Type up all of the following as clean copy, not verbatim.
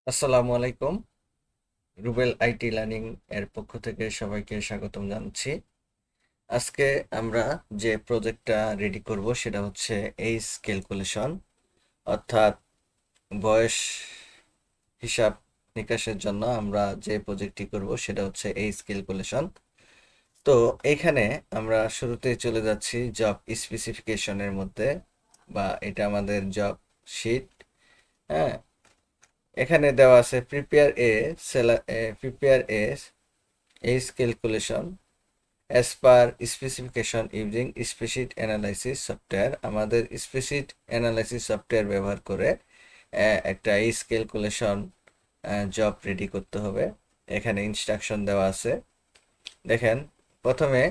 আসসালামু আলাইকুম। Rubel IT learning এর পক্ষ থেকে সবাইকে স্বাগতম জানাচ্ছি। আজকে আমরা যে প্রজেক্টটা রেডি করব সেটা হচ্ছে এইজ ক্যালকুলেশন, অর্থাৎ বয়স হিসাব নিকাশের জন্য আমরা যে প্রজেক্টটি করব সেটা হচ্ছে এইজ ক্যালকুলেশন। তো এখানে আমরা শুরুতেই চলে যাচ্ছি জব স্পেসিফিকেশনের মধ্যে, বা এটা আমাদের জব শিট। হ্যাঁ, এখানে দেওয়া আছে prepare a age calculation as per specification using spreadsheet analysis software। আমাদের স্প্রেডশিট অ্যানালাইসিস সফটওয়্যার ব্যবহার করে একটা এজ ক্যালকুলেশন জব রেডি করতে হবে। এখানে ইনস্ট্রাকশন দেওয়া আছে, দেখেন। প্রথমে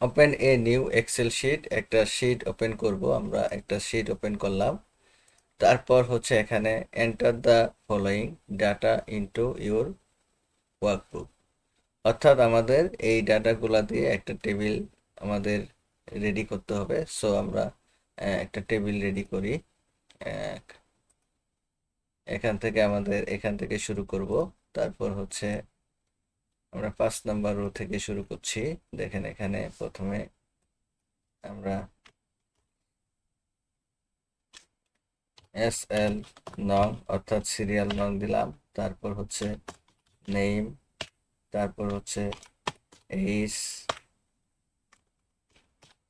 open a new Excel sheet, একটা শিট ওপেন করব। আমরা একটা শিট ওপেন করলাম। তারপর হচ্ছে এখানে enter the following data into your workbook, অর্থাৎ আমাদের এই ডাটাগুলা দিয়ে একটা টেবিল আমাদের রেডি করতে হবে। সো আমরা একটা টেবিল রেডি করি। এক- এখান থেকে শুরু করব। তারপর হচ্ছে আমরা 5 নাম্বার রো থেকে শুরু করছি। দেখেন, এখানে প্রথমে আমরা SL নং অর্থাৎ সিরিয়াল নং দিলাম। তারপর হচ্ছে নেম, তারপর হচ্ছে এইস,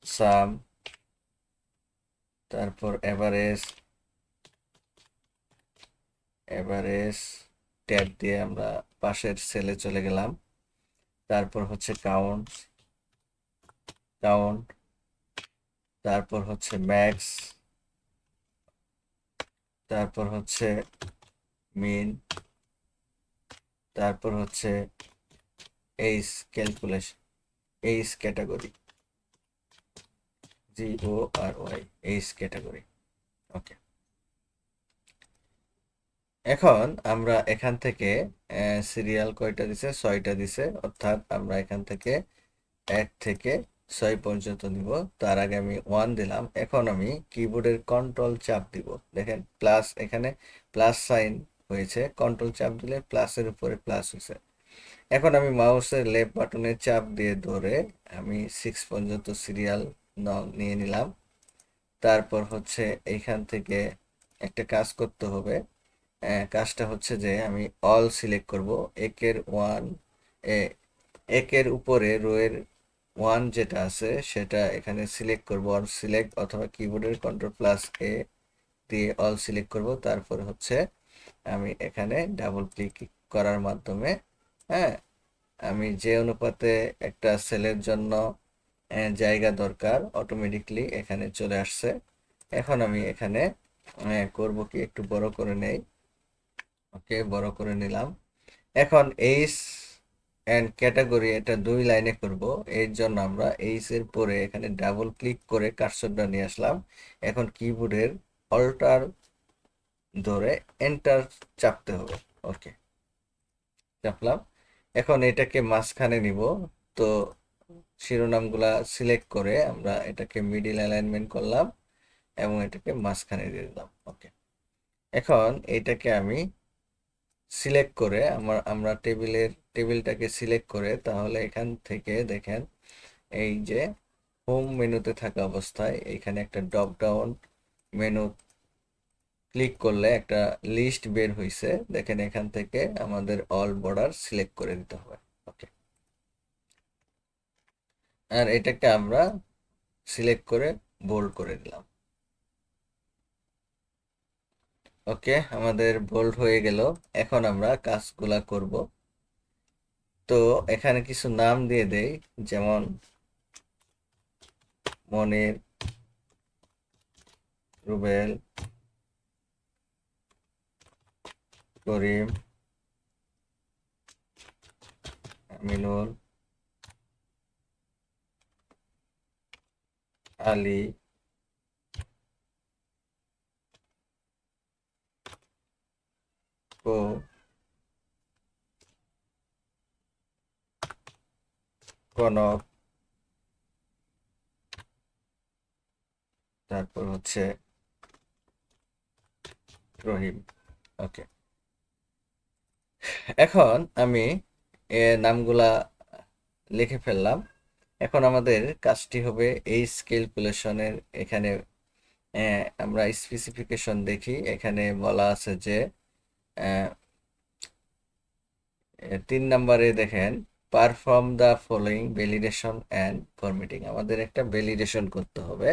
সাম, তারপর এভারেজ ট্যাব দিয়ে আমরা পাশের সেলে চলে গেলাম। তারপর হচ্ছে কাউন্ট, তারপর হচ্ছে ম্যাক্স, তারপর হচ্ছে মিন, তারপর হচ্ছে age calculation, age category, GORY, age category. Okay, এখন আমরা এখান থেকে সিরিয়াল কয়টা দিছে, 6টা দিছে, অর্থাৎ আমরা এখান থেকে 1 থেকে 6 পর্যন্ত নিব। তার আগে আমি 1 দিলাম। এখন আমি কিবোর্ডের কন্ট্রোল চাপ দিব। দেখেন প্লাস, এখানে প্লাস সাইন হয়েছে, কন্ট্রোল চাপ দিলে প্লাসের উপরে প্লাস হয়েছে। এখন আমি মাউসের লেফট বাটনে চাপ দিয়ে ধরে আমি 6 পর্যন্ত সিরিয়াল নং নিয়ে নিলাম। তারপর হচ্ছে এইখান থেকে একটা কাজ করতে হবে। কাজটা হচ্ছে যে আমি অল সিলেক্ট করব। একের ওয়ান, একের উপরে রোয়ের 1 যেটা আছে সেটা এখানে সিলেক্ট করব, অল সিলেক্ট, অথবা কিবোর্ডের কন্ট্রোল+A দিয়ে অল সিলেক্ট করব। তারপর হচ্ছে আমি এখানে ডাবল ক্লিক করার মাধ্যমে, হ্যাঁ, আমি যে অনুপাতে একটা সেলের জন্য জায়গা দরকার অটোমেটিকলি এখানে চলে আসছে। এখন আমি এখানে করব কি, একটু বড় করে নেই। ওকে, বড় করে নিলাম। এখন এইচ অ্যান্ড ক্যাটাগরি, এটা 2 লাইনে করব। এর জন্য আমরা এইচ এর পরে এখানে ডাবল ক্লিক করে কার্সরটা নিয়ে আসলাম। এখন কিবোর্ডের অল্টার ধরে এন্টার চাপতে হবে। ওকে, চাপলাম। এখন এটাকে মাঝখানে নিব। তো শিরোনামগুলা সিলেক্ট করে আমরা এটাকে মিডিল অ্যালাইনমেন্ট করলাম এবং এটাকে মাঝখানে দিয়ে দিলাম। ওকে, এখন এটাকে আমি সিলেক্ট করে আমরা টেবিলটাকে সিলেক্ট করে, তাহলে এখান থেকে দেখেন, এই যে হোম মেনুতে থাকা অবস্থায় এখানে একটা ড্রপ ডাউন মেনু ক্লিক করলে একটা লিস্ট বের হইছে। দেখেন, এখান থেকে আমাদের অল বর্ডার সিলেক্ট করে দিতে হবে। ওকে, আর এটাকে আমরা সিলেক্ট করে বোল্ড করে দিলাম। ওকে, আমাদের বোল্ড হয়ে গেল। এখন আমরা কাজগুলা করব। তো এখানে কিছু নাম দিয়ে দেই, যেমন মনির, রুবেল, করিম, আমিনুল, আলী, কো, কনক, তারপর হচ্ছে রহিম। ওকে, এখন আমি নামগুলা লিখে ফেললাম। এখন আমাদের কাজটি হবে এইজ ক্যালকুলেশনের। এখানে আমরা স্পেসিফিকেশন দেখি। এখানে বলা আছে যে 3 নম্বরে দেখেন, perform the following validation and formatting. আমাদের একটা ভ্যালিডেশন করতে হবে,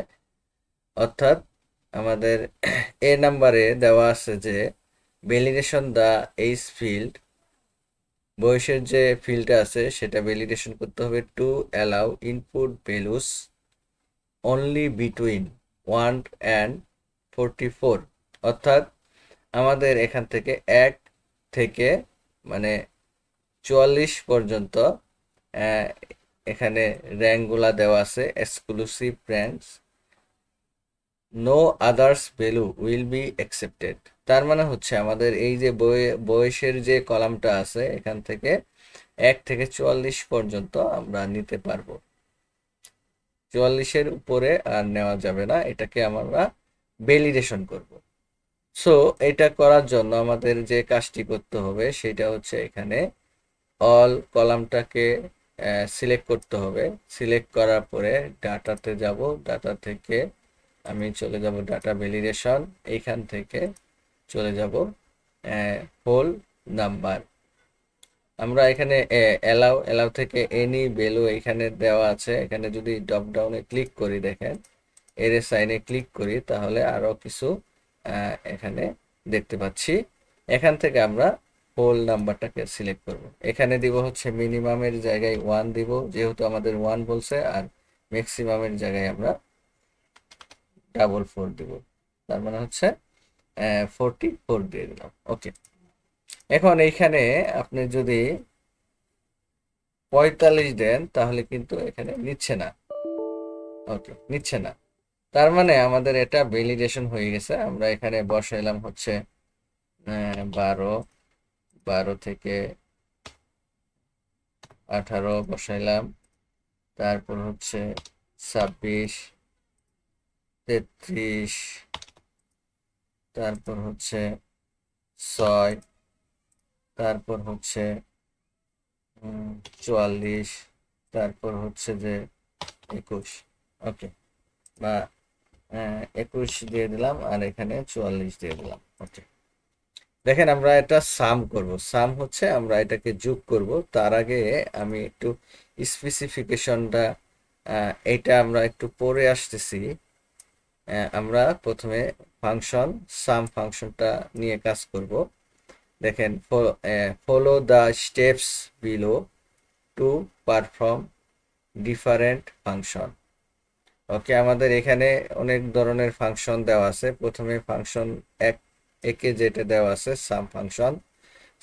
অর্থাৎ আমাদের নাম্বারে দেওয়া আছে যে ভ্যালিডেশন দ্য এইজ ফিল্ড, বয়সের যে ফিল্ডটা আছে সেটা ভ্যালিডেশন করতে হবে to allow input values only between 1 and 44, অর্থাৎ আমাদের এখান থেকে 1 থেকে মানে 44 পর্যন্ত আহ, এখানে র্যাঙ্কগুলা দেওয়া আছে, exclusive ranks. No others value will be accepted. তার মানে হচ্ছে আমাদের এই যে বয়সের যে কলামটা আছে এখান থেকে 1 থেকে 44 পর্যন্ত আমরা নিতে পারবো, 44-এর উপরে আর নেওয়া যাবে না। এটাকে আমরা ভ্যালিডেশন করব। সো এটা করার জন্য আমাদের যে কাজটি করতে হবে সেটা হচ্ছে এখানে অল কলামটাকে সিলেক্ট করতে হবে। সিলেক্ট করার পরে ডাটাতে যাব, ডাটা থেকে আমি চলে যাব ডাটা ভ্যালিডেশন, এইখান থেকে চলে যাব হোল নাম্বার। আমরা এখানে অ্যালাউ অ্যালাউ থেকে এনি ভ্যালু এখানে দেওয়া আছে। এখানে যদি ড্রপ ডাউনে ক্লিক করি, দেখেন এর সাইনে ক্লিক করি, তাহলে আরো কিছু এখানে দেখতে পাচ্ছি। এখান থেকে আমরা হোল নাম্বারটাকে সিলেক্ট করব। এখানে দিব হচ্ছে মিনিমামের জায়গায় 1 দিব, যেহেতু আমাদের 1 বলছে, আর ম্যাক্সিমামের জায়গায় আমরা 444 দিব। তার মানে হচ্ছে 44 দিয়ে দিলাম। ওকে, এখন এইখানে আপনি যদি 45 দেন তাহলে কিন্তু এখানে নিচ্ছে না। ওকে, নিচ্ছে না। তার মানে আমাদের এটা ভ্যালিডেশন হয়ে গেছে। আমরা এখানে বসাইলাম হচ্ছে 12, 12 থেকে 18 বসাইলাম, তারপর হচ্ছে 26, 33, তারপর হচ্ছে 6, তারপর হচ্ছে 44, তারপর হচ্ছে যে 21। ওকে, বা 21 দিয়ে দিলাম, আর এখানে 44 দিয়ে দিলাম। ওকে, দেখেন আমরা এটা সাম করব। সাম হচ্ছে আমরা এটাকে যোগ করব। তার আগে আমি একটু স্পেসিফিকেশনটা এটা আমরা একটু পরে আসতেছি। আমরা প্রথমে ফাংশন সাম ফাংশনটা নিয়ে কাজ করব। দেখেন, follow the steps below to perform different function. Okay, আমাদের এখানে অনেক ধরনের ফাংশন দেওয়া আছে। প্রথমে ফাংশন একে যেটা দেওয়া আছে সাম ফাংশন।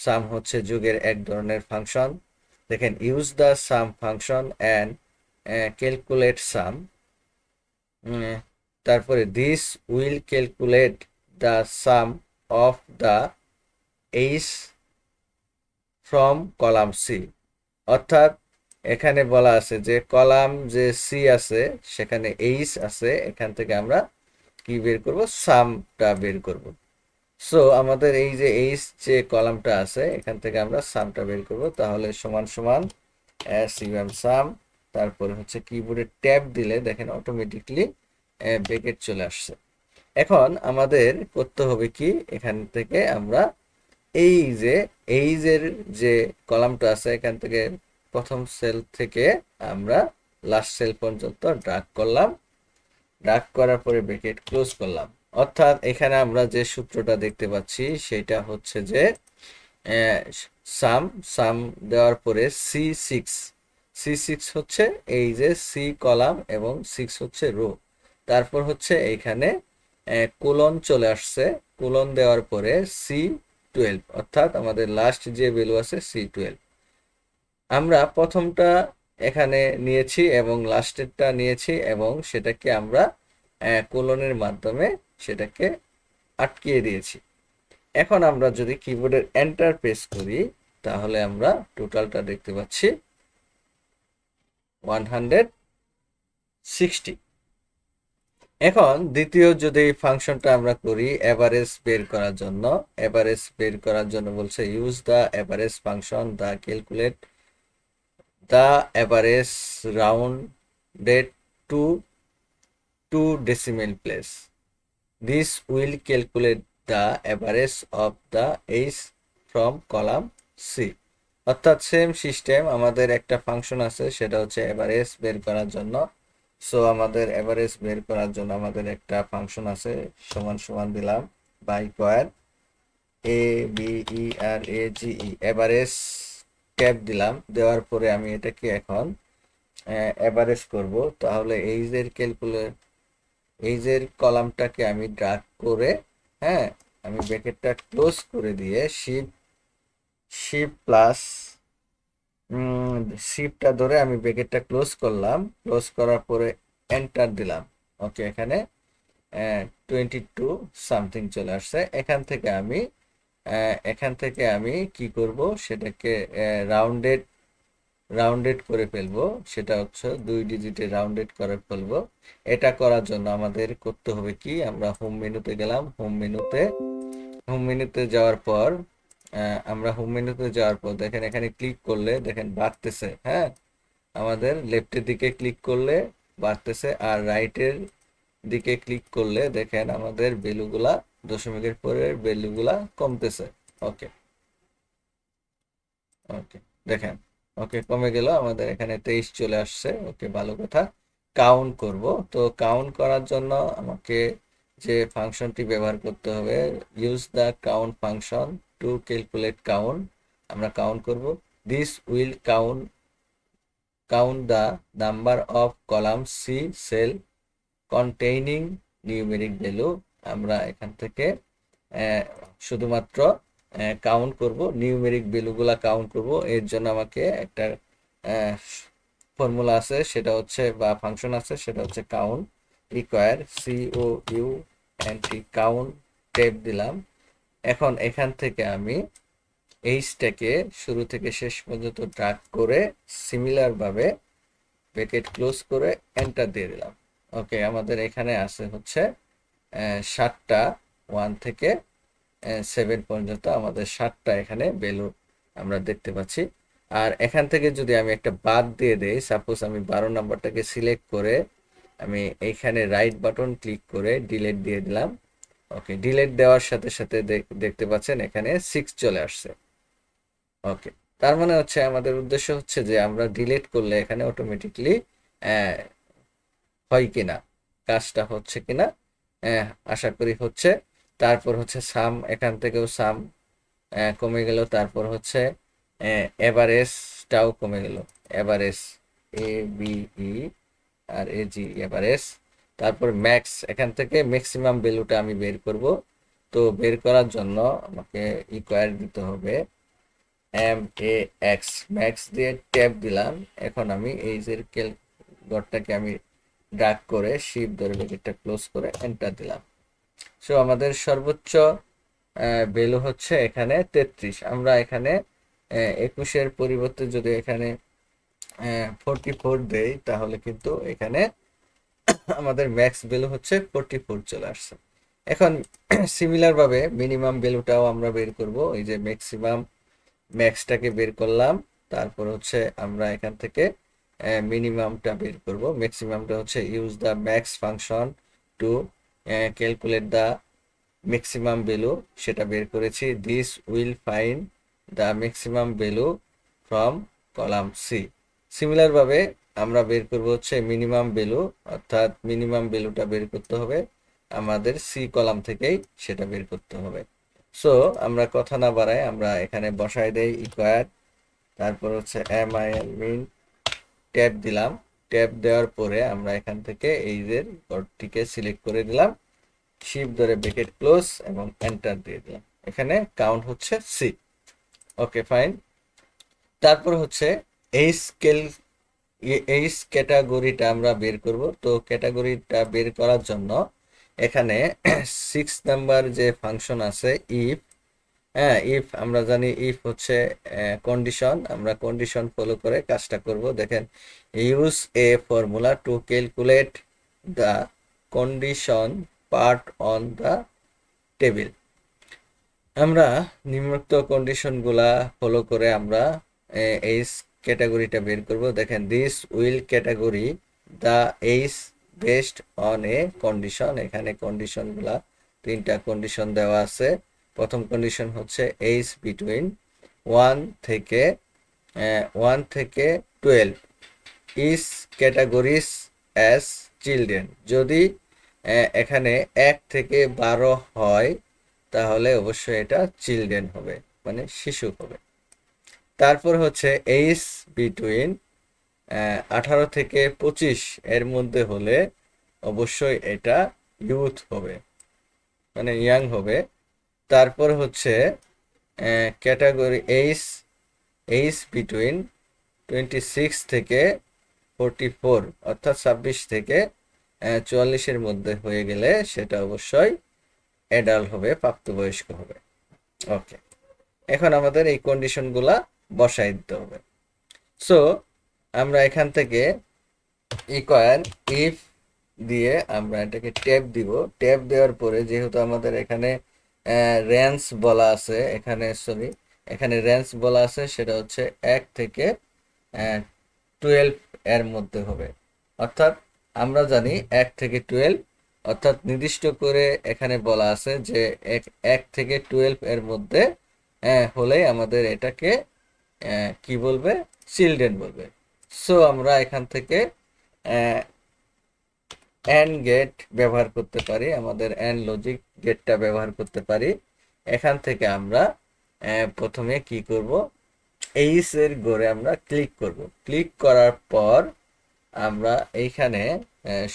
সাম হচ্ছে যুগের এক ধরনের ফাংশন। দেখেন, use the sum function and calculate sum. তারপরে this will calculate the sum of the ages from column C. অর্থাৎ এখানে বলা আছে যে কলাম যে সি আছে সেখানে এইস আছে, এখান থেকে আমরা কি বের করব, সামটা বের করব। সো আমাদের এই যে এইচ যে কলামটা আছে এখান থেকে আমরা সামটা বের করব। তাহলে সমান সমান সিএম সাম, তারপরে হচ্ছে কিবোর্ডে ট্যাব দিলে দেখেন অটোমেটিকলি ব্র্যাকেট চলে আসছে। এখন আমাদের করতে হবে কি, এখান থেকে আমরা এই যে এইজের যে কলামটা আছে এখান থেকে প্রথম সেল থেকে আমরা লাস্ট সেল পর্যন্ত ড্রাগ করলাম। ড্রাগ করার পরে ব্র্যাকেট ক্লোজ করলাম। অর্থাৎ এখানে আমরা যে সূত্রটা দেখতে পাচ্ছি সেটা হচ্ছে যে সাম সাম দেওয়ার পরে সি সিক্স হচ্ছে এই যে সি কলাম এবং 6 হচ্ছে রো। তারপর হচ্ছে এইখানে কোলন চলে আসছে। কোলন দেওয়ার পরে C12, অর্থাৎ আমাদের লাস্ট যে ভ্যালু আছে C12। আমরা প্রথমটা এখানে নিয়েছি এবং লাস্টেরটা নিয়েছি এবং সেটাকে আমরা কোলনের মাধ্যমে সেটাকে আটকিয়ে দিয়েছি। এখন আমরা যদি কিবোর্ডের এন্টার প্রেস করি তাহলে আমরা টোটালটা দেখতে পাচ্ছি 160। এখন দ্বিতীয় যদি ফাংশনটা আমরা করি এভারেজ বের করার জন্য, এভারেজ বের করার জন্য বলছে use the average function the calculate the average rounded to two decimal place, this will calculate the average of the ages from column C. অর্থাৎ সেম সিস্টেম, আমাদের একটা ফাংশন আছে সেটা হচ্ছে এভারেজ বের করার জন্য। সো আমাদের এভারেজ বের করার জন্য আমাদের একটা ফাংশন আছে, সমান সমান দিলাম by square A B E R A G E, average tab দিলাম, দেওয়ার পরে আমি এটাকে এখন এভারেজ করব। তাহলে এইজের কলামটাকে আমি ড্রাগ করে, হ্যাঁ, আমি ব্র্যাকেটটা ক্লোজ করে দিয়ে শিফট প্লাস শিফটটা ধরে আমি ব্র্যাকেটটা ক্লোজ করলাম, ক্লোজ করার পরে এন্টার দিলাম। ওকে, এখানে 22 সামথিং চলে আসছে। এখান থেকে আমি কি করব, সেটাকে রাউন্ডেড রাউন্ডেড করে ফেলবো, সেটা হচ্ছে 2 ডিজিটে রাউন্ডেড করে ফেলবো। এটা করার জন্য আমাদের করতে হবে কি, আমরা হোম মেনুতে গেলাম, হোম মেনুতে যাওয়ার পর দেখেন এখানে ক্লিক করলে দেখেন বাড়তেছে, হ্যাঁ, আমাদের লেফটের দিকে ক্লিক করলে বাড়তেছে, আর রাইটের দিকে ক্লিক করলে দেখেন আমাদের ভ্যালুগুলা, দশমিকের পরের ভ্যালুগুলা কমতেছে। ওকে, ওকে, দেখেন, ওকে, কমে গেল, আমাদের এখানে 23 চলে আসছে। ওকে, ভালো কথা। কাউন্ট করব, তো কাউন্ট করার জন্য আমাকে যে ফাংশনটি ব্যবহার করতে হবে, use the count function to calculate count. আমরা কাউন্ট করব, this will count the number of column C cell containing numeric value. আমরা এখান থেকে শুধুমাত্র কাউন্ট করব, নিউমেরিক ভ্যালুগুলা কাউন্ট করব। এর জন্য আমাকে একটা ফর্মুলা আছে, সেটা হচ্ছে, বা ফাংশন আছে, সেটা হচ্ছে count require COUNT, count tap দিলাম। এখন এখান থেকে আমি এইচটাকে শুরু থেকে শেষ পর্যন্ত ড্রাগ করে সিমিলার ভাবে ব্র্যাকেট ক্লোজ করে এন্টার দিয়ে দিলাম। ওকে, আমাদের এখানে আছে হচ্ছে 7টা, 1 থেকে 7 পর্যন্ত আমাদের 7টা এখানে ভ্যালু আমরা দেখতে পাচ্ছি। আর এখান থেকে যদি আমি একটা বাদ দিয়ে দেই, সাপোজ আমি 12 নাম্বারটাকে সিলেক্ট করে আমি এইখানে রাইট বাটন ক্লিক করে ডিলিট দিয়ে দিলাম। ওকে, ডিলিট দেওয়ার সাথে সাথে দেখতে পাচ্ছেন এখানে 6 চলে আসছে। ওকে, তার মানে হচ্ছে আমাদের উদ্দেশ্য হচ্ছে যে আমরা ডিলিট করলে এখানে অটোমেটিকলি হয় কিনা, কাজটা হচ্ছে কিনা, আশা করি হচ্ছে। তারপর হচ্ছে সাম, এখান থেকেও সাম কমে গেল। তারপর হচ্ছে এভারেজটাও কমে গেল, এভারেজ ABE আর AG, এভারেজ। তারপর ম্যাক্স, এখান থেকে ম্যাক্সিমাম ভ্যালুটা আমি বের করব। তো বের করার জন্য আমাকে ইকুয়াল দিতে হবে MAX, ম্যাক্স দিয়ে ট্যাব দিলাম। এখন আমি এই যে ঘরটাকে আমি ড্র্যাগ করে শিফট ধরে ব্র্যাকেটটা ক্লোজ করে এন্টার দিলাম। সো আমাদের সর্বোচ্চ ভ্যালু হচ্ছে এখানে 33। আমরা এখানে 21-এর পরিবর্তে যদি এখানে 44 দেই, তাহলে কিন্তু এখানে আমাদের ম্যাক্স ভ্যালু হচ্ছে 44 চলে আসছে। এখন সিমিলার ভাবে মিনিমাম ভ্যালুটাও আমরা বের করব। এই যে ম্যাক্সটাকে বের করলাম, তারপর হচ্ছে আমরা এখান থেকে মিনিমামটা বের করব। ম্যাক্সিমামটা হচ্ছে use the max function to calculate the maximum value, সেটা বের করেছি। This will find the maximum value from column C. Similar ভাবে আমরা বের করব হচ্ছে মিনিমাম ভ্যালু, অর্থাৎ মিনিমাম ভ্যালুটা বের করতে হবে আমাদের সি কলাম থেকেই, সেটা বের করতে হবে। সো আমরা কথা না বাড়াই, আমরা এখানে বসাই দেই ইকুয়ার, তারপর হচ্ছে min ট্যাব দিলাম। ট্যাব দেওয়ার পরে আমরা এখান থেকে এই যে ঘরটিকে সিলেক্ট করে দিলাম, শিফট ধরে ব্র্যাকেট ক্লোজ এবং এন্টার দিয়ে দিলাম। এখানে কাউন্ট হচ্ছে সি। ওকে, ফাইন। তারপর হচ্ছে এই ক্যাটাগরিটা আমরা বের করব। তো ক্যাটাগরিটা বের করার জন্য এখানে 6 নাম্বার যে ফাংশন আছে ইফ, হ্যাঁ, ইফ আমরা জানি ইফ হচ্ছে কন্ডিশন, আমরা কন্ডিশন ফলো করে কাজটা করব। দেখেন, use a formula two calculate the condition part on the table. আমরা নিম্নোক্ত কন্ডিশনগুলা ফলো করে আমরা এই ক্যাটাগরিটা বের করব। দেখেন, this will category the ages based on a condition. এখানে কন্ডিশনগুলা 3টা কন্ডিশন দেওয়া আছে। প্রথম কন্ডিশন হচ্ছে এইস বিটুইন 1 থেকে 12 ইজ ক্যাটাগরিজ অ্যাজ চিলড্রেন। যদি এখানে 1 থেকে 12 হয় তাহলে অবশ্যই এটা চিলড্রেন হবে, মানে শিশু হবে। তারপর হচ্ছে এইজ বিটুইন 18 থেকে 25 এর মধ্যে হলে অবশ্যই এটা ইউথ হবে, মানে ইয়াং হবে। তারপর হচ্ছে ক্যাটাগরি এইজ বিটুইন 26 থেকে 44 অর্থাৎ 26 থেকে 44-এর মধ্যে হয়ে গেলে সেটা অবশ্যই অ্যাডাল্ট হবে, প্রাপ্তবয়স্ক হবে। ওকে, এখন আমাদের এই কন্ডিশনগুলা বসাই দিতে হবে। সো আমরা এখান থেকে ইকুয়াল ইফ দিয়ে আমরা এটাকে ট্যাব দিব। ট্যাব দেওয়ার পরে যেহেতু আমাদের এখানে রেঞ্জ বলা আছে, এখানে রেঞ্জ বলা আছে, সেটা হচ্ছে 1 থেকে 12 এর মধ্যে হবে। অর্থাৎ আমরা জানি 1 থেকে 12, অর্থাৎ নির্দিষ্ট করে এখানে বলা আছে যে 1 থেকে 12 এর মধ্যে হলেই আমাদের এটাকে কি বলবে, চিলড্রেন বলবে। সো আমরা এখান থেকে অ্যান্ড গেট ব্যবহার করতে পারি, আমাদের অ্যান্ড লজিক গেটটা ব্যবহার করতে পারি। এখান থেকে আমরা প্রথমে কি করব, এইস এর ঘরে আমরা ক্লিক করব। ক্লিক করার পর আমরা এইখানে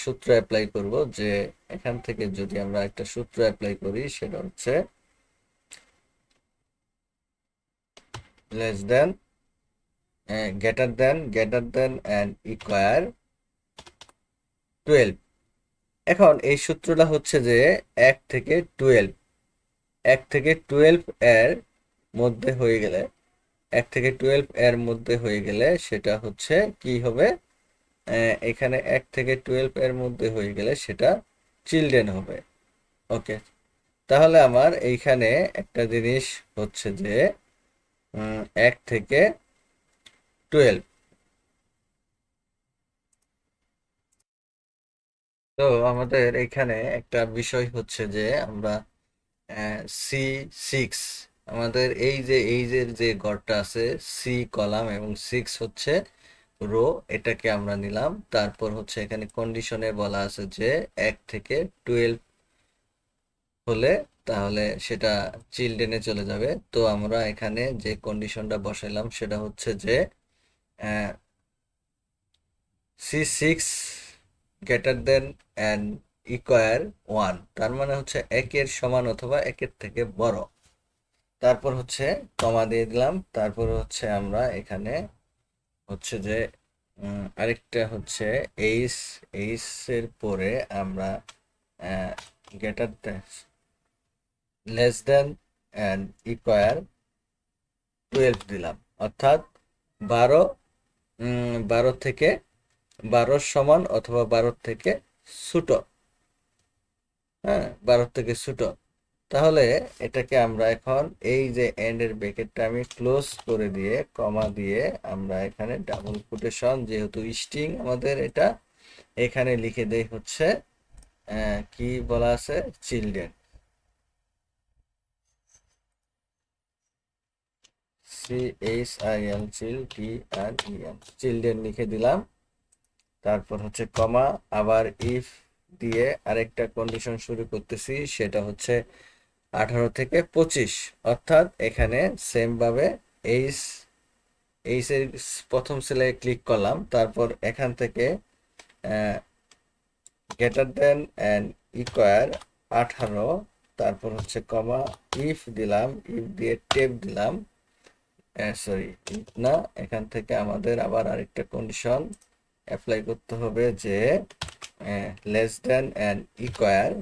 সূত্র অ্যাপ্লাই করব, যে এখান থেকে যদি আমরা একটা সূত্র অ্যাপ্লাই করি সেটা হচ্ছে less than greater than and equal 12। এখন এই সূত্রটা হচ্ছে যে 1 থেকে 12 এর মধ্যে হয়ে গেলে 1 থেকে 12 এর মধ্যে হয়ে গেলে সেটা হচ্ছে কি হবে, এখানে 1 থেকে 12 এর মধ্যে হয়ে গেলে সেটা চিলড্রেন হবে। ওকে, তাহলে আমার এইখানে একটা জিনিস হচ্ছে যে 1 থেকে 12। তো আমাদের এখানে একটা বিষয় হচ্ছে যে আমরা C6, আমাদের এই যে এইজের যে ঘরটা আছে সি কলাম এবং 6 হচ্ছে রো, এটাকে আমরা নিলাম। তারপর হচ্ছে এখানে কন্ডিশনে বলা আছে যে 1 থেকে 12 হলে তাহলে সেটা চিলড্রেনে চলে যাবে। তো আমরা এখানে যে কন্ডিশনটা বসাইলাম সেটা হচ্ছে যে C6 greater than and equal 1, তার মানে হচ্ছে 1 এর সমান অথবা 1 এর থেকে বড়। তারপর হচ্ছে কমা দিয়ে দিলাম। তারপর হচ্ছে আমরা এখানে হচ্ছে যে আরেকটা হচ্ছে এইস এর পরে আমরা greater than less than and equal 12 দিলাম, অর্থাৎ 12 থেকে 12 সমান অথবা 12 থেকে ছোট। হ্যাঁ, 12 থেকে ছোট। তাহলে এটাকে আমরা এখন এই যে এন্ড এর ব্র্যাকেটটা আমি ক্লোজ করে দিয়ে কমা দিয়ে আমরা এখানে ডাবল কোটেশন, যেহেতু স্ট্রিং আমাদের এটা, এখানে লিখে দেই হচ্ছে কি বলা আছে, চিলড্রেন। চিলড্রেন লিখে দিলাম। তারপর হচ্ছে কমা, আবার ইফ দিয়ে আরেকটা কন্ডিশন শুরু করতেছি, সেটা হচ্ছে 18 থেকে 25, অর্থাৎ এখানে সেম ভাবে এইচ এর প্রথম সেলে ক্লিক করলাম। তারপর এখান থেকে গ্রেটার দেন অ্যান্ড ইকুয়াল 18, তারপর হচ্ছে কমা, ইফ দিলাম, ইফ দিয়ে টেপ দিলাম, সরি ইফ না, এখান থেকে আমাদের আবার আরেকটা কন্ডিশন অ্যাপ্লাই করতে হবে যে লেস দেন অ্যান্ড ইকুয়াল,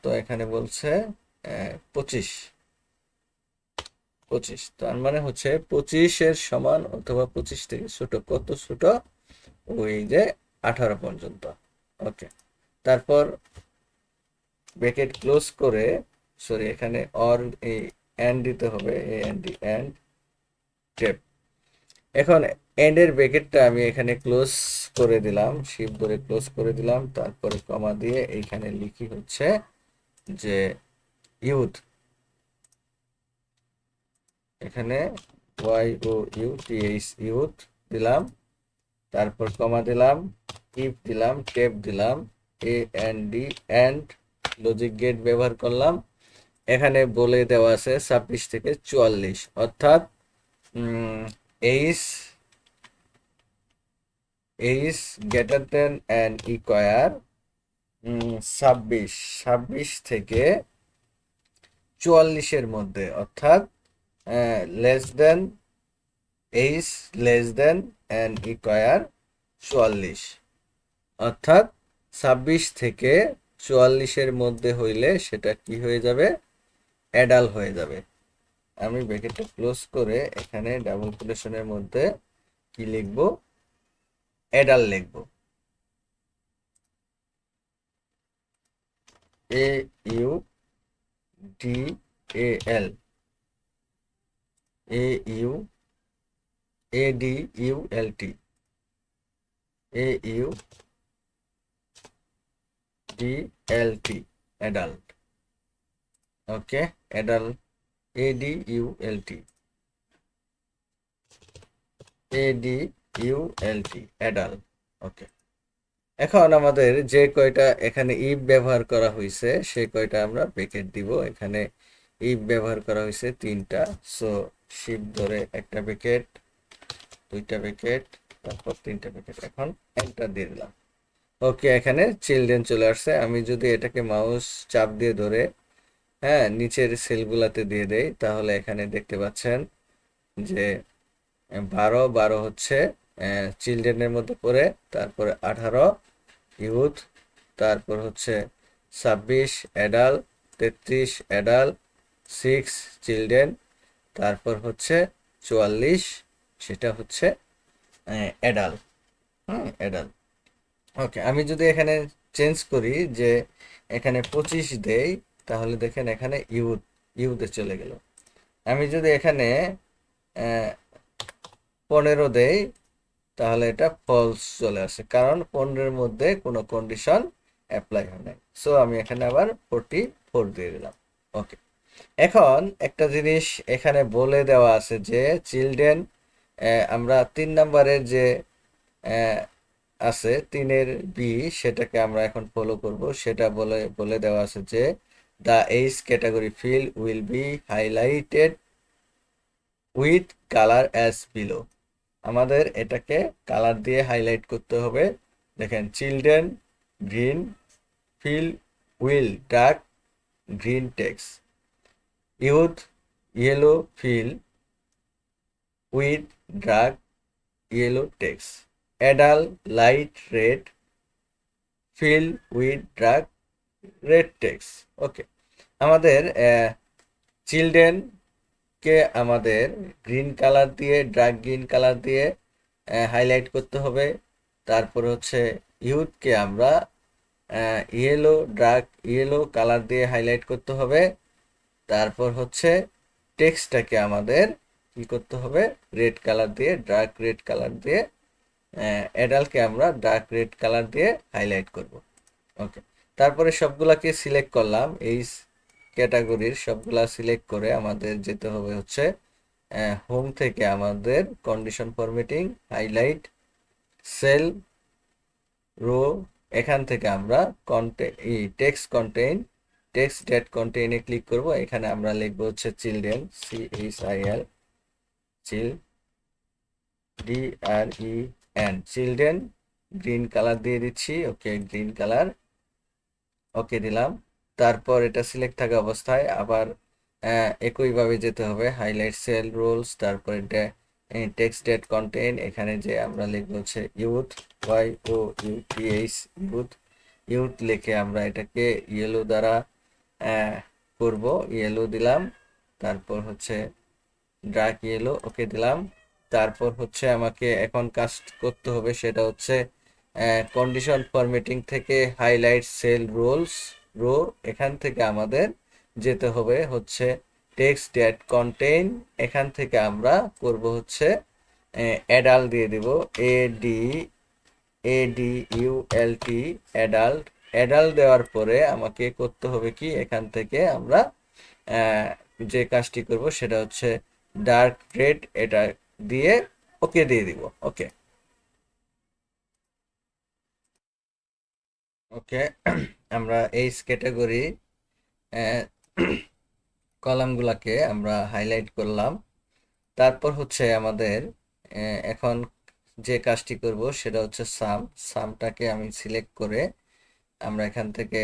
তো এখানে বলছে 25, তার মানে হচ্ছে 25 এর সমান অথবা 25 থেকে ছোট। কত ছোট? ওই যে 18 পর্যন্ত। ওকে, তারপর ব্র্যাকেট ক্লোজ করে, সরি এখানে অর এই এন্ড দিতে হবে, এই এন্ড টেপ। এখন এন্ডের ব্র্যাকেটটা আমি এখানে ক্লোজ করে দিলাম, শিফট ধরে ক্লোজ করে দিলাম, তারপরে কমা দিয়ে এইখানে লিখি হচ্ছে যে ইউথ, এখানে YOUTH ইউথ দিলাম, তারপর কমা দিলাম, ইফ দিলাম, টেপ দিলাম, AND এন্ড লজিক গেট ব্যবহার করলাম। এখানে বলে দেওয়া আছে 26 থেকে 44, অর্থাৎ age age greater than and equal 26 থেকে 44-এর মধ্যে, অর্থাৎ less than age less than and equal 44, অর্থাৎ 26 থেকে 44-এর মধ্যে হইলে সেটা কি হয়ে যাবে, অ্যাডাল হয়ে যাবে। আমি ব্র্যাকেটটা ক্লোজ করে এখানে ডাবল কোটেশনের মধ্যে কি লিখব, অ্যাডাল লিখব, AUDAL, AUADULT, AUDLT, অ্যাডাল্ট। ওকে, অ্যাডাল্ট, ADULT, অ্যাডাল্ট। ওকে, এখন আমাদের যে কয়টা এখানে ইফ ব্যবহার করা হয়েছে সে কয়টা আমরা ব্র্যাকেট দিব। এখানে ইফ ব্যবহার করা হয়েছে 3টা, সো শিফট ধরে একটা ব্র্যাকেট, 2টা ব্র্যাকেট, তারপর 3টা ব্র্যাকেট, এখন এন্টার দিয়ে দিলাম। ওকে, এখানে চিলড্রেন চলে আসছে। আমি যদি এটাকে মাউস চাপ দিয়ে ধরে হ্যাঁ নিচের সেলগুলাতে দিয়ে দেই, তাহলে এখানে দেখতে পাচ্ছেন যে 12 হচ্ছে চিলড্রেনের মধ্যে পড়ে, তারপরে 18 ইউথ, তারপর হচ্ছে 26 অ্যাডাল্ট, 33 অ্যাডাল্ট, 6 চিলড্রেন, তারপর হচ্ছে 44, সেটা হচ্ছে অ্যাডাল্ট। অ্যাডাল্ট। ওকে, আমি যদি এখানে চেঞ্জ করি যে এখানে 25 দেই, তাহলে দেখেন এখানে ইউথে চলে গেল। আমি যদি এখানে 15 দেই, তাহলে এটা ফলস চলে আসে, কারণ 15-এর মধ্যে কোনো কন্ডিশন অ্যাপ্লাই হয় নাই। সো আমি এখানে আবার 44 দিয়ে দিলাম। ওকে, এখন একটা জিনিস এখানে বলে দেওয়া আছে যে চিলড্রেন, আমরা 3 নাম্বারের যে আছে 3-এর বি, সেটাকে আমরা এখন ফলো করব। সেটা বলে বলে দেওয়া আছে যে the age category field will be highlighted with colour as below. আমাদের এটাকে কালার দিয়ে হাইলাইট করতে হবে। দেখেন, children green, fill will dark green text, youth yellow, fill with dark yellow text, adult light red, fill with dark red text. Okay, আমাদের চিলড্রেনকে আমাদের green colour দিয়ে, ডার্ক গ্রিন কালার দিয়ে হাইলাইট করতে হবে। তারপর হচ্ছে ইউথকে আমরা ইয়েলো, ডার্ক ইয়েলো কালার দিয়ে হাইলাইট করতে হবে। তারপর হচ্ছে টেক্সটটাকে আমাদের কি করতে হবে, রেড কালার দিয়ে, ডার্ক রেড কালার দিয়ে, অ্যাডাল্টকে আমরা ডার্ক রেড কালার দিয়ে হাইলাইট করব। ওকে, তারপরে সবগুলাকে সিলেক্ট করলাম, এই ক্যাটাগরির সবগুলা সিলেক্ট করে আমাদের যেতে হবে হচ্ছে হোম থেকে আমাদের condition formatting, highlight, cell, row, এখান থেকে আমরা টেক্সট কন্টেইন, টেক্সট ডেট কন্টেইনে ক্লিক করব। এখানে আমরা লিখবো হচ্ছে children, CHIL, chill, DREN, children, green colour দিয়ে দিচ্ছি। ওকে, গ্রিন কালার, ওকে দিলাম। তারপর এটা সিলেক্ট থাকা অবস্থায় আবার একইভাবে যেতে হবে, হাইলাইট, সেল, রোলস, তারপর টেক্সট ডেট কন্টেইন, এখানে যে আমরা লিখবো হচ্ছে ইউথ, YOUTH, ইউথ। ইউথ লিখে আমরা এটাকে ইয়েলো দ্বারা করব, ইয়েলো দিলাম। তারপর হচ্ছে ডার্ক ইয়েলো, ওকে দিলাম। তারপর হচ্ছে আমাকে এখন কাজ করতে হবে, সেটা হচ্ছে কন্ডিশন ফরম্যাটিং থেকে হাইলাইট সেল রোলস রো, এখান থেকে আমাদের যেতে হবে হচ্ছে টেক্সট ড্যাট কন্টেইন, এখান থেকে আমরা করব হচ্ছে অ্যাডাল্ট দিয়ে দিব, ADULT, অ্যাডাল্ট। অ্যাডাল্ট দেওয়ার পরে আমাকে করতে হবে কি, এখান থেকে আমরা আহ, যে কাজটি করব সেটা হচ্ছে ডার্ক রেড, এটা দিয়ে ওকে দিয়ে দিব। ওকে ওকে আমরা এইচ ক্যাটাগরি কলামগুলোকে আমরা হাইলাইট করলাম। তারপর হচ্ছে আমাদের এখন যে কাজটি করব সেটা হচ্ছে সামটাকে আমি সিলেক্ট করে আমরা এখান থেকে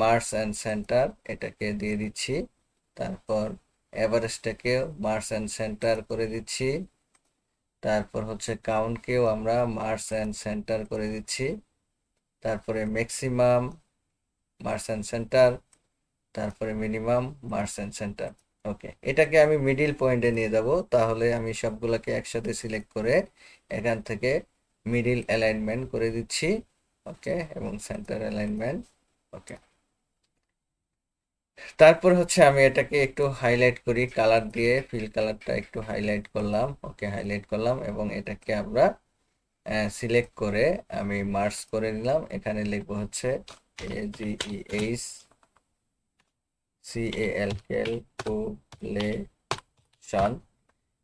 মার্জ অ্যান্ড সেন্টার এটাকে দিয়ে দিচ্ছি। তারপর এভারেজটাকেও মার্জ অ্যান্ড সেন্টার করে দিচ্ছি। তারপর হচ্ছে কাউন্টকেও আমরা মার্জ অ্যান্ড সেন্টার করে দিচ্ছি। তারপরে ম্যাক্সিমাম মার্জ অ্যান্ড সেন্টার, তারপরে মিনিমাম মার্জ অ্যান্ড সেন্টার। ওকে, এটাকে আমি মিডিল পয়েন্টে নিয়ে যাব, তাহলে আমি সবগুলোকে একসাথে সিলেক্ট করে এখান থেকে মিডিল অ্যালাইনমেন্ট করে দিচ্ছি। ওকে, এবং সেন্টার অ্যালাইনমেন্ট। ওকে, তারপর হচ্ছে আমি এটাকে একটু হাইলাইট করি কালার দিয়ে, ফিল কালারটা একটু হাইলাইট করলাম। ওকে, হাইলাইট করলাম এবং এটাকে আমরা সিলেক্ট করে আমি মার্জ করে নিলাম। এখানে লিখবো হচ্ছে AGEHCALCULATION।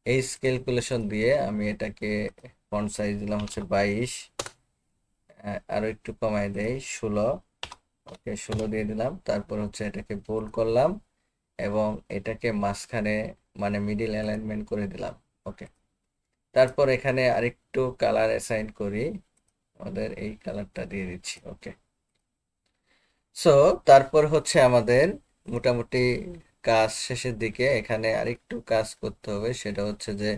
এই ক্যালকুলেশন দিয়ে আমি এটাকে ফন্ট সাইজ দিলাম হচ্ছে 22, আরো একটু কমাই দেই 16। ওকে, 16 দিয়ে দিলাম। তারপর হচ্ছে এটাকে বোল্ড করলাম এবং এটাকে মাঝখানে মানে মিডিল অ্যালাইনমেন্ট করে দিলাম। ওকে, তারপর এখানে আরেকটু কালার অ্যাসাইন করি, আমাদের এই কালারটা দিয়ে দিচ্ছি। ওকে, সো তারপর হচ্ছে আমাদের মোটামুটি কাজ শেষের দিকে, এখানে আরেকটু কাজ করতে হবে, সেটা হচ্ছে যে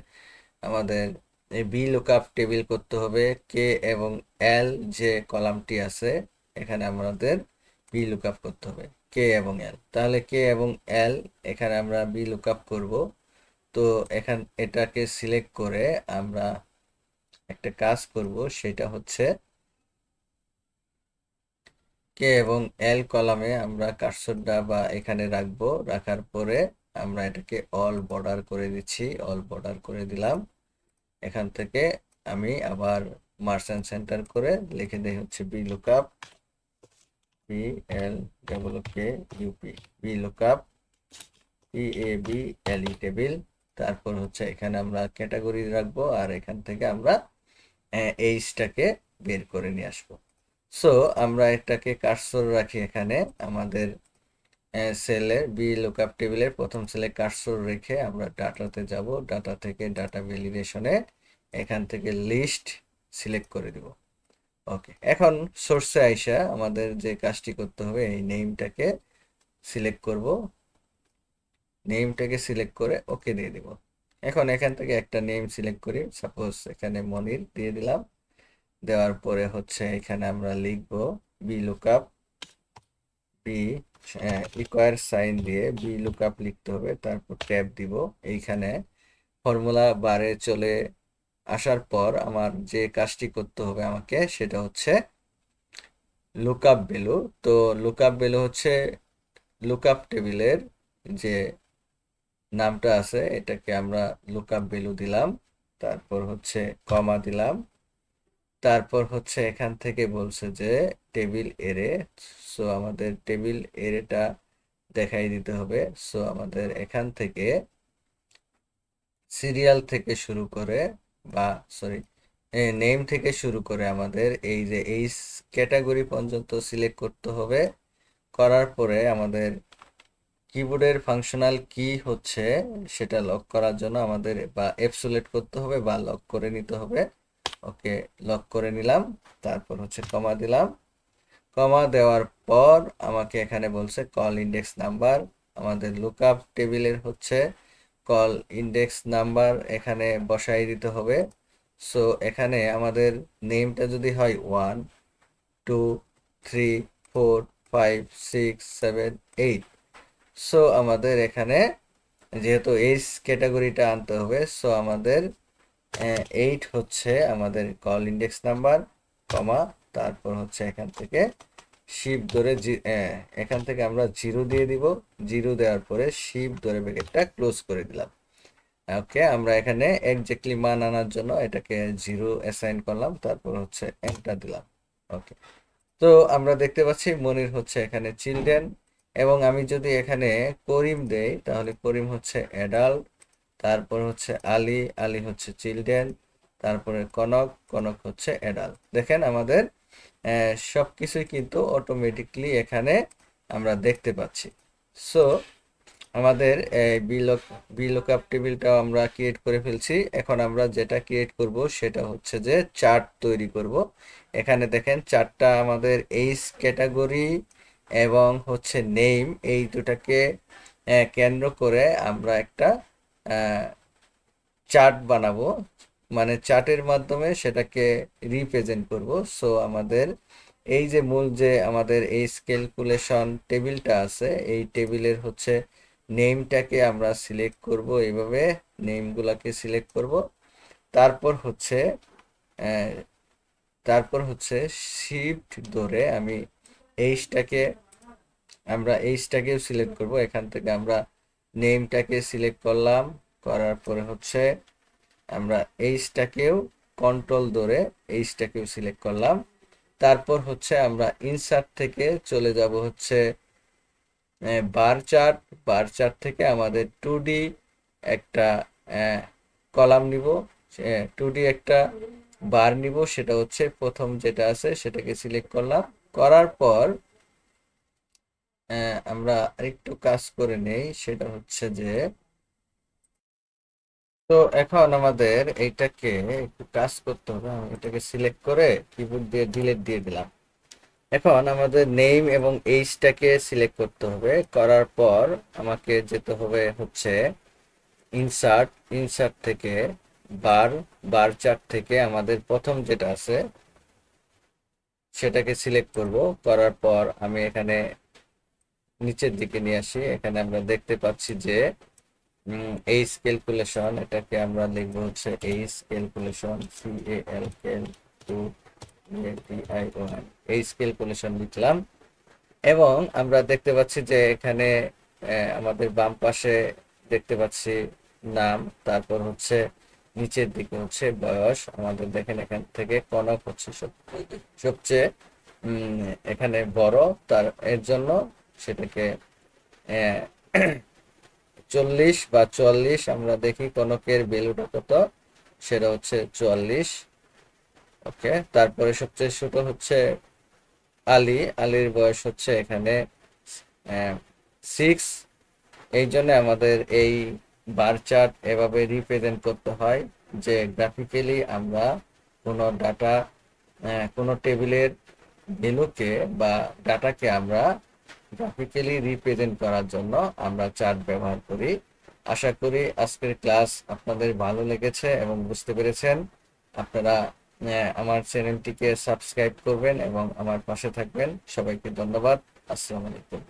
আমাদের এই বি লুকআপ টেবিল করতে হবে। কে এবং এল যে কলামটি আছে এখানে আমাদের বি লুকআপ করতে হবে, কে এবং এল। তাহলে কে এবং এল এখানে আমরা বি লুকআপ করব। তো এটাকে সিলেক্ট করে আমরা একটা কাজ করব, সেটা হচ্ছে কে এবং এল কলামে আমরা কার্সরটা বা এখানে রাখবো, রাখার পরে আমরা এটাকে অল বর্ডার করে দিচ্ছি, অল বর্ডার করে দিলাম। এখান থেকে আমি আবার মার্চেন্ট সেন্টার করে লিখে দেই হচ্ছে B lookup, BLKUP, B lookup TABLE table. তারপর হচ্ছে এখানে আমরা ক্যাটাগরি রাখবো আর এখান থেকে আমরা এইচটাকে বের করে নিয়ে আসবো। সো আমরা এটাকে কার্সর রাখি এখানে আমাদের সেলের বি লুকআপ টেবিলের প্রথম সেলে কার্সর রেখে আমরা ডাটাতে যাব, ডাটা থেকে ডাটা ভ্যালিডেশনে এখান থেকে লিস্ট সিলেক্ট করে দিব। ওকে, এখন সোর্সে আইসা আমাদের যে কাজটি করতে হবে, এই নেমটাকে সিলেক্ট করব, নেমটাকে সিলেক্ট করে ওকে দিয়ে দিব। এখন এখান থেকে একটা নেম সিলেক্ট করি, সাপোজ এখানে মনির দিয়ে দিলাম। দেওয়ার পরে হচ্ছে এখানে আমরা লিখব বি লুকআপ, বি ইকুয়ার সাইন দিয়ে বি লুকআপ লিখতে হবে, তারপর ট্যাব দিব। এইখানে ফর্মুলা বারে চলে আসার পর আমার যে কাজটি করতে হবে আমাকে, সেটা হচ্ছে লুকআপ ভ্যালু। তো লুকআপ ভ্যালু হচ্ছে লুকআপ টেবিলের যে নামটা আছে এটাকে আমরা লুকআপ ভ্যালু দিলাম, তারপর হচ্ছে কমা দিলাম। তারপর হচ্ছে এখান থেকে বলছে যে টেবিল এরে, সো আমাদের টেবিল এরেটা দেখাই দিতে হবে। সো আমাদের এখান থেকে সিরিয়াল থেকে শুরু করে বা সরি নেম থেকে শুরু করে আমাদের এই যে এই ক্যাটাগরি পর্যন্ত সিলেক্ট করতে হবে। করার পরে আমাদের কিবোর্ডের ফাংশনাল কি হচ্ছে সেটা লক করার জন্য আমাদের বা অ্যাবসোলেট করতে হবে বা লক করে নিতে হবে। ওকে, লক করে নিলাম। তারপর হচ্ছে কমা দিলাম। কমা দেওয়ার পর আমাকে এখানে বলছে কল ইন্ডেক্স নাম্বার, আমাদের লুকআপ টেবিলের হচ্ছে কল ইন্ডেক্স নাম্বার এখানে বসাই দিতে হবে। সো এখানে আমাদের নেমটা যদি হয় 1 2 3 4 5 6 7 8, সো আমাদের এখানে যেহেতু এইচ ক্যাটাগরিটা আনতে হবে, সো আমাদের 8 হচ্ছে আমাদের কল ইন্ডেক্স নাম্বার, কমা তারপর হচ্ছে এখান থেকে শিফট ধরে এখান থেকে আমরা 0 দিয়ে দিব। 0 দেওয়ার পরে শিফট ধরে ব্র্যাকেটটা ক্লোজ করে দিলাম। ওকে, আমরা এখানে এক্স্যাক্টলি মান আনার জন্য এটাকে 0 অ্যাসাইন করলাম, তারপর হচ্ছে এন্টার দিলাম। ওকে, তো আমরা দেখতে পাচ্ছি মনির হচ্ছে এখানে চিলড্রেন, এবং আমি যদি এখানে করিম দেই তাহলে করিম হচ্ছে অ্যাডাল্ট, তারপর হচ্ছে আলী, আলী হচ্ছে চিলড্রেন, তারপরে কনক, কনক হচ্ছে অ্যাডাল্ট। দেখেন আমাদের সবকিছুই কিন্তু অটোমেটিকলি এখানে আমরা দেখতে পাচ্ছি। সো আমাদের বিলুকআপ টেবিলটাও আমরা ক্রিয়েট করে ফেলছি। এখন আমরা যেটা ক্রিয়েট করব সেটা হচ্ছে যে চার্ট তৈরি করব। এখানে দেখেন চার্টটা আমাদের এইজ ক্যাটাগরি এবং হচ্ছে নেম, এই দুটাকে কেন্দ্র করে আমরা একটা চার্ট বানাবো, মানে চার্টের মাধ্যমে সেটাকে রিপ্রেজেন্ট করব। সো আমাদের এই যে মূল যে আমাদের এই ক্যালকুলেশন টেবিলটা আছে, এই টেবিলের হচ্ছে নেমটাকে আমরা সিলেক্ট করব, এইভাবে নেমগুলাকে সিলেক্ট করব। তারপর হচ্ছে আহ, তারপর হচ্ছে শিফট ধরে আমি এইচটাকে আমরা এইচটাকেও সিলেক্ট করব। এখান থেকে আমরা নেমটাকে সিলেক্ট করলাম, করার পরে হচ্ছে আমরা এইচটাকেও কন্ট্রোল ধরে এইচটাকেও সিলেক্ট করলাম। তারপর হচ্ছে আমরা ইনসার্ট থেকে চলে যাব হচ্ছে বার চার্ট। বার চার্ট থেকে আমাদের 2D একটা কলাম নিব, 2D একটা বার নিব, সেটা হচ্ছে প্রথম যেটা আছে সেটাকে সিলেক্ট করলাম। করার পর আমরা আরেকটু কাজ করে নেই, সেটা হচ্ছে যে তো এখন আমাদের এইটাকে একটু কাজ করতে হবে। আমি এটাকে সিলেক্ট করে কিবোর্ড দিয়ে ডিলিট দিয়ে দিলাম। এখন আমাদের নেম এবং এইজটাকে সিলেক্ট করতে হবে। করার পর আমাকে যেতে হবে হচ্ছে ইনসার্ট, ইনসার্ট থেকে বার, বার চার্ট থেকে আমাদের প্রথম যেটা আছে সেটাকে সিলেক্ট করব। করার পর আমি এখানে নিচের দিকে নিয়ে আসি। এখানে আমরা দেখতে পাচ্ছি যে এইচ ক্যালকুলেশন, এটাকে আমরা লিখবো হচ্ছে H calculation, CALCULATION, H calculation লিখলাম। এবং আমরা দেখতে পাচ্ছি যে এখানে আমাদের বাম পাশে দেখতে পাচ্ছি নাম, তারপর হচ্ছে নিচের দিকে হচ্ছে বয়স। আমাদের দেখেন এখান থেকে কনক হচ্ছে সবচেয়ে এখানে বড়, তার এর জন্য সেটাকে 40 বা 44, আমরা দেখি কনকের ভ্যালুটা কত, সেটা হচ্ছে 44। ওকে, তারপরে সবচেয়ে ছোট হচ্ছে আলী, আলীর বয়স হচ্ছে এখানে 6। এই জন্য আমাদের এই বার চার্ট এভাবে রিপ্রেজেন্ট করতে হয় যে গ্রাফিক্যালি আমরা কোনো ডাটা, কোনো টেবিলের ভ্যালুকে বা ডাটাকে আমরা গ্রাফিক্যালি রিপ্রেজেন্ট করার জন্য আমরা চার্ট ব্যবহার করি। আশা করি আজকের ক্লাস আপনাদের ভালো লেগেছে এবং বুঝতে পেরেছেন। আপনারা আমার চ্যানেলটিকে সাবস্ক্রাইব করবেন এবং আমার পাশে থাকবেন। সবাইকে ধন্যবাদ। আসসালামু আলাইকুম।